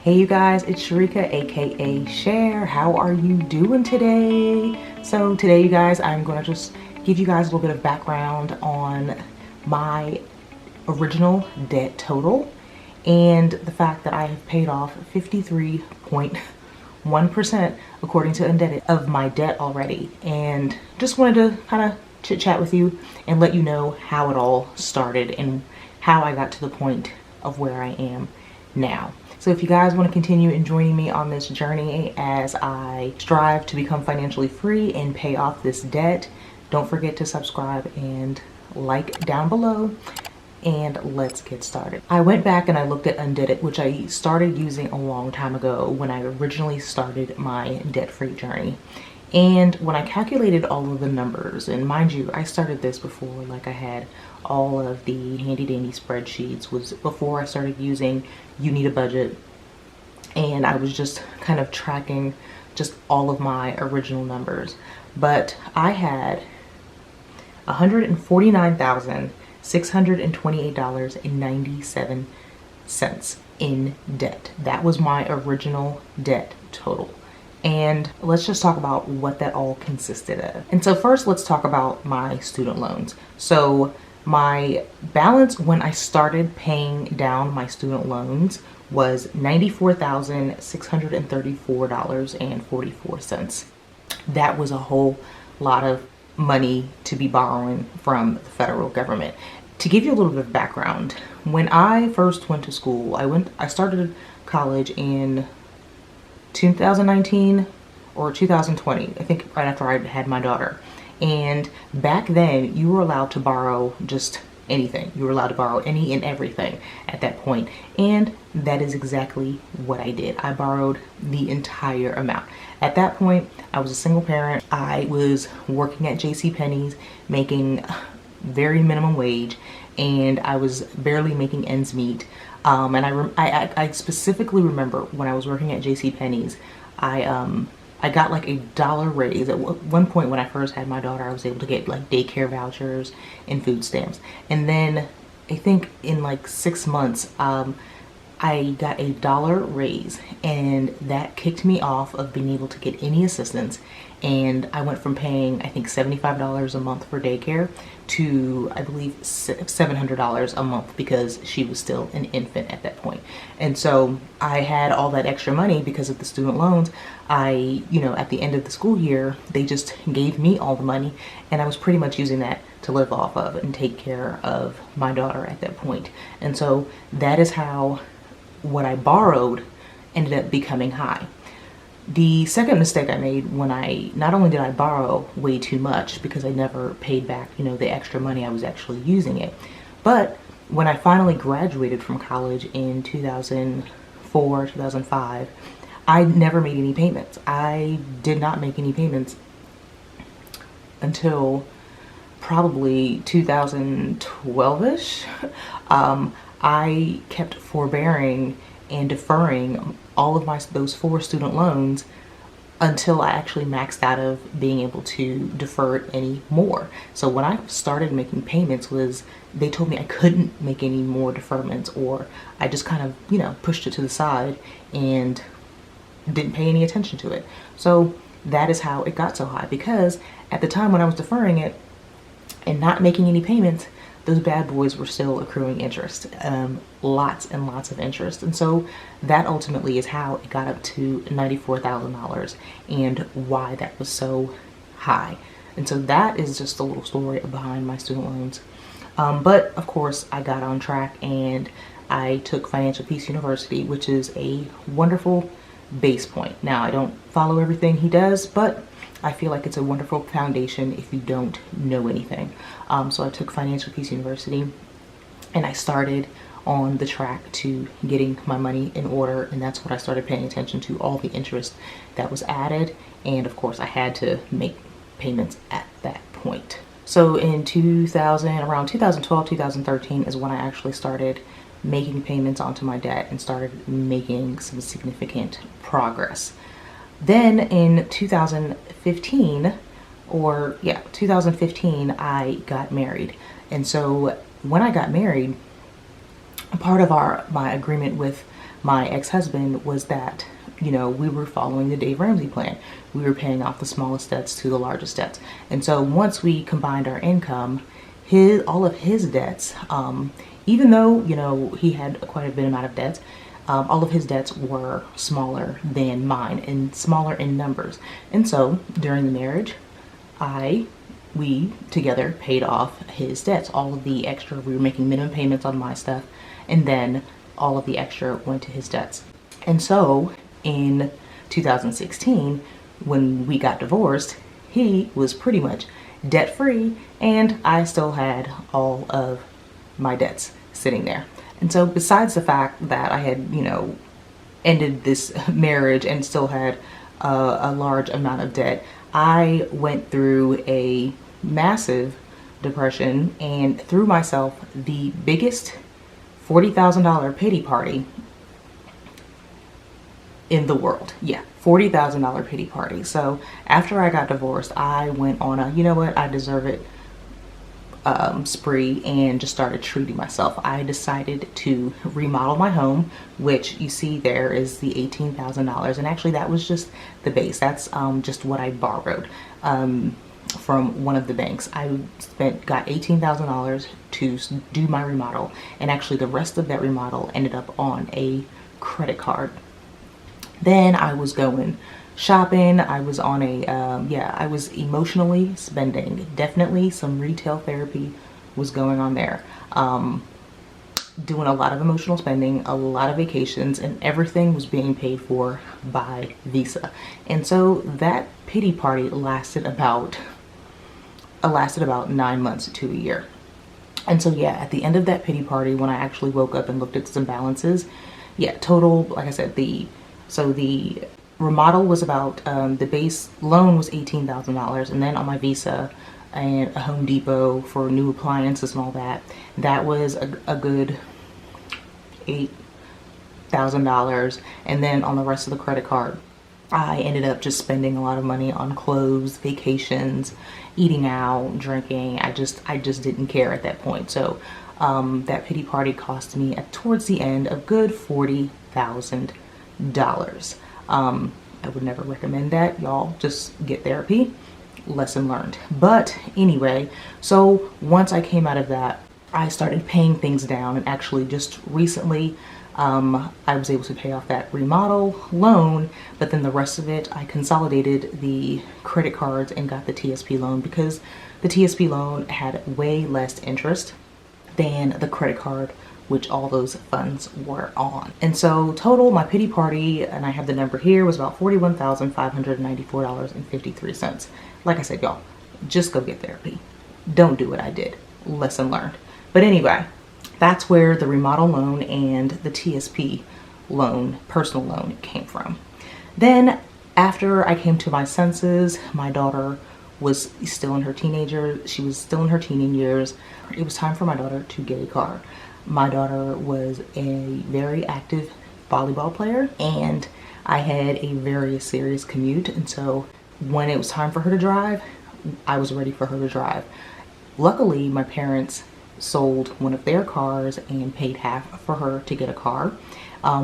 Hey you guys, it's Sharika aka Cher. How are you doing today? So today you guys, I'm gonna just give you guys a little bit of background on my original debt total and the fact that I have paid off 53.1% according to Indebted of my debt already, and just wanted to kind of chit chat with you and let you know how it all started and how I got to the point of where I am now. So if you guys want to continue and joining me on this journey as I strive to become financially free and pay off this debt, don't forget to subscribe and like down below, and let's get started. I went back and I looked at Undebted, which I started using a long time ago when I originally started my debt-free journey. And when I calculated all of the numbers, and mind you, I started this before like I had all of the handy dandy spreadsheets, was before I started using You Need a Budget, and I was just kind of tracking just all of my original numbers. But I had $149,628.97 in debt. That was my original debt total. And let's just talk about what that all consisted of. And so first, let's talk about my student loans. So my balance when I started paying down my student loans was $94,634.44. That was a whole lot of money to be borrowing from the federal government. To give you a little bit of background, when I first went to school, I started college in 2019 or 2020, I think, right after I had my daughter. And back then you were allowed to borrow just anything. You were allowed to borrow any and everything at that point. And that is exactly what I did. I borrowed the entire amount. At that point, I was a single parent. I was working at JCPenney's, making very minimum wage, and I was barely making ends meet. And I specifically remember when I was working at JCPenney's, I got like $1 raise. At one point when I first had my daughter, I was able to get like daycare vouchers and food stamps. And then I think in like 6 months, I got $1 raise, and that kicked me off of being able to get any assistance. And I went from paying, I think, $75 a month for daycare to, I believe, $700 a month because she was still an infant at that point. And so I had all that extra money because of the student loans. At the end of the school year, they just gave me all the money, and I was pretty much using that to live off of and take care of my daughter at that point. And so that is how what I borrowed ended up becoming high. The second mistake I made when not only did I borrow way too much because I never paid back, the extra money, I was actually using it. But when I finally graduated from college in 2004, 2005, I never made any payments. I did not make any payments until probably 2012-ish. I kept forbearing and deferring all of those 4 student loans until I actually maxed out of being able to defer it any more. So when I started making payments, they told me I couldn't make any more deferments, or I just kind of, pushed it to the side and didn't pay any attention to it. So that is how it got so high, because at the time when I was deferring it and not making any payments, those bad boys were still accruing interest, lots and lots of interest. And so that ultimately is how it got up to $94,000 and why that was so high. And so that is just a little story behind my student loans. But of course I got on track and I took Financial Peace University, which is a wonderful base point. Now, I don't follow everything he does, but I feel like it's a wonderful foundation if you don't know anything. So I took Financial Peace University and I started on the track to getting my money in order, and that's what I started paying attention to, all the interest that was added, and of course I had to make payments at that point. So in around 2012, 2013 is when I actually started making payments onto my debt and started making some significant progress. Then in 2015, I got married. And so when I got married, part of my agreement with my ex-husband was that, you know, we were following the Dave Ramsey plan. We were paying off the smallest debts to the largest debts. And so once we combined our income, all of his debts, even though, you know, he had quite a bit amount of debts, all of his debts were smaller than mine and smaller in numbers. And so during the marriage, we together paid off his debts. All of the extra, we were making minimum payments on my stuff, and then all of the extra went to his debts. And so in 2016, when we got divorced, he was pretty much debt free, and I still had all of my debts sitting there. And so besides the fact that I had, you know, ended this marriage and still had a large amount of debt, I went through a massive depression and threw myself the biggest $40,000 pity party in the world. Yeah, $40,000 pity party. So after I got divorced, I went on a, you know what, I deserve it spree and just started treating myself. I decided to remodel my home, which you see there is the $18,000, and actually that was just the base. That's just what I borrowed from one of the banks. I got $18,000 to do my remodel, and actually the rest of that remodel ended up on a credit card. Then I was going shopping. I was on a, I was emotionally spending. Definitely some retail therapy was going on there. Doing a lot of emotional spending, a lot of vacations, and everything was being paid for by Visa. And so that pity party lasted about 9 months to a year. And so yeah, at the end of that pity party, when I actually woke up and looked at some balances, yeah, total, like I said, the remodel was about, the base loan was $18,000, and then on my Visa and a Home Depot for new appliances and all that, that was a good $8,000. And then on the rest of the credit card, I ended up just spending a lot of money on clothes, vacations, eating out, drinking. I just didn't care at that point. So that pity party cost me towards the end a good $40,000. I would never recommend that. Y'all just get therapy. Lesson learned. But anyway, so once I came out of that, I started paying things down, and actually just recently I was able to pay off that remodel loan, but then the rest of it, I consolidated the credit cards and got the TSP loan, because the TSP loan had way less interest than the credit card, which all those funds were on. And so total, my pity party, and I have the number here, was about $41,594.53. Like I said, y'all, just go get therapy. Don't do what I did. Lesson learned. But anyway, that's where the remodel loan and the TSP loan, personal loan, came from. Then after I came to my senses, my daughter was still in her teenager. She was still in her teen years. It was time for my daughter to get a car. My daughter was a very active volleyball player, and I had a very serious commute. And so when it was time for her to drive, I was ready for her to drive. Luckily, my parents sold one of their cars and paid half for her to get a car.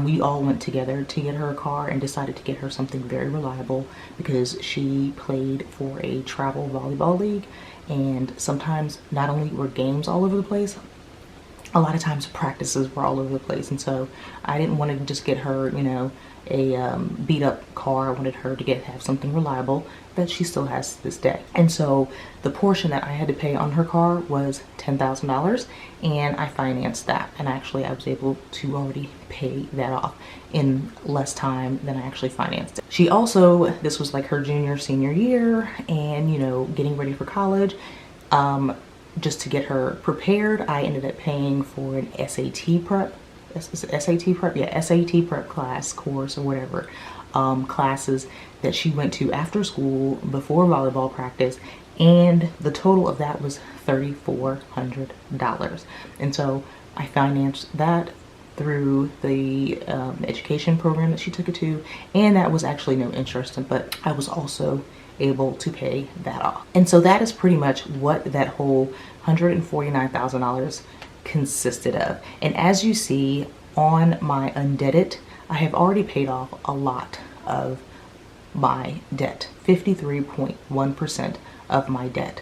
We all went together to get her a car and decided to get her something very reliable, because she played for a travel volleyball league, and sometimes not only were games all over the place, a lot of times practices were all over the place. And so I didn't want to just get her, you know, a beat up car. I wanted her to have something reliable that she still has to this day. And so the portion that I had to pay on her car was $10,000, and I financed that. And actually I was able to already pay that off in less time than I actually financed it. She also, this was like her junior, senior year, and, you know, getting ready for college. Just to get her prepared, I ended up paying for an SAT prep. SAT prep? Yeah, SAT prep class, course, or whatever. Classes that she went to after school before volleyball practice, and the total of that was $3,400. And so I financed that through the education program that she took it to, and that was actually no interest, but I was also able to pay that off. And so that is pretty much what that whole $149,000 consisted of. And as you see on my undebted I have already paid off a lot of my debt, 53.1% of my debt.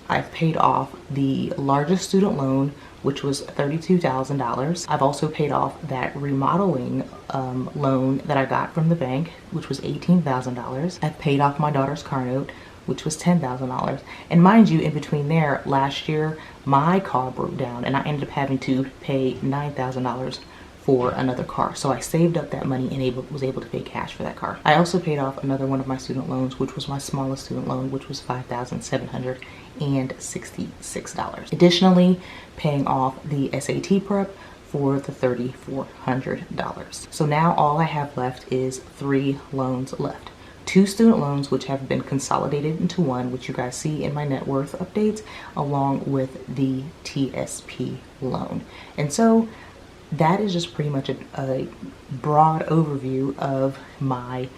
I've paid off the largest student loan, which was $32,000. I've also paid off that remodeling loan that I got from the bank, which was $18,000. I've paid off my daughter's car note, which was $10,000. And mind you, in between there, last year, my car broke down and I ended up having to pay $9,000 for another car. So I saved up that money and was able to pay cash for that car. I also paid off another one of my student loans, which was my smallest student loan, which was $5,766. Additionally, paying off the SAT prep for the $3,400. So now all I have left is 3 loans left. 2 student loans, which have been consolidated into one, which you guys see in my net worth updates, along with the TSP loan. And so that is just pretty much a broad overview of my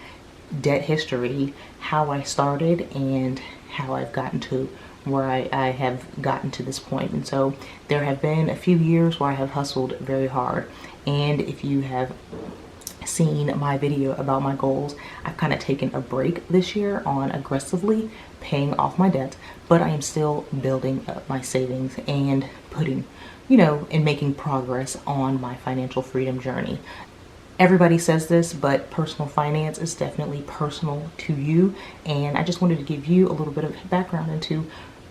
debt history, how I started and how I've gotten to where I have gotten to this point. And so there have been a few years where I have hustled very hard. And if you have seen my video about my goals, I've kind of taken a break this year on aggressively paying off my debt, but I am still building up my savings and putting, and making progress on my financial freedom journey. Everybody says this, but personal finance is definitely personal to you. And I just wanted to give you a little bit of background into,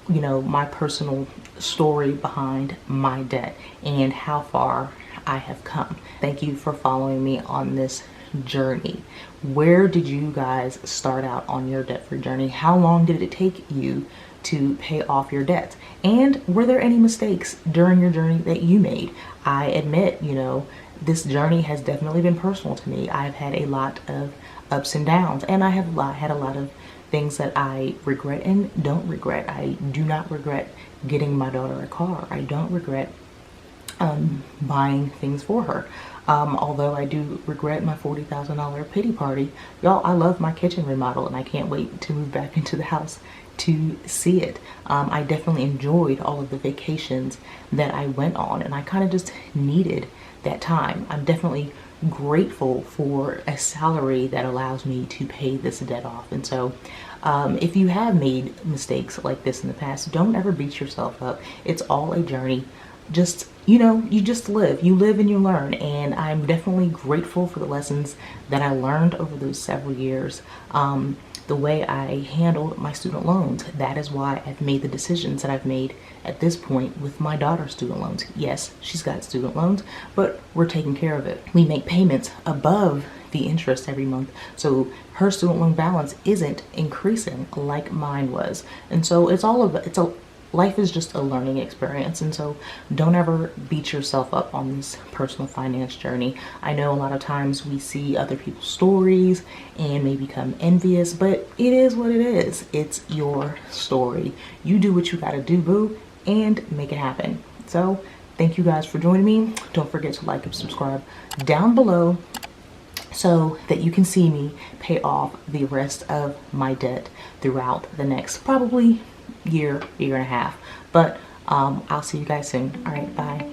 my personal story behind my debt and how far I have come. Thank you for following me on this journey. Where did you guys start out on your debt-free journey? How long did it take you to pay off your debts? And were there any mistakes during your journey that you made? I admit, this journey has definitely been personal to me. I've had a lot of ups and downs, and I have had a lot of things that I regret and don't regret. I do not regret getting my daughter a car. I don't regret buying things for her. Although I do regret my $40,000 pity party. Y'all, I love my kitchen remodel and I can't wait to move back into the house to see it. I definitely enjoyed all of the vacations that I went on, and I kind of just needed that time. I'm definitely grateful for a salary that allows me to pay this debt off. And so if you have made mistakes like this in the past, don't ever beat yourself up. It's all a journey. Just, you just live. You live and you learn. And I'm definitely grateful for the lessons that I learned over those several years. The way I handled my student loans, that is why I've made the decisions that I've made at this point with my daughter's student loans. Yes, she's got student loans, but we're taking care of it. We make payments above the interest every month, so her student loan balance isn't increasing like mine was. And so life is just a learning experience. And so don't ever beat yourself up on this personal finance journey. I know a lot of times we see other people's stories and may become envious, but it is what it is. It's your story. You do what you gotta do, boo, and make it happen. So thank you guys for joining me. Don't forget to like and subscribe down below so that you can see me pay off the rest of my debt throughout the next probably year and a half. But I'll see you guys soon. All right, bye.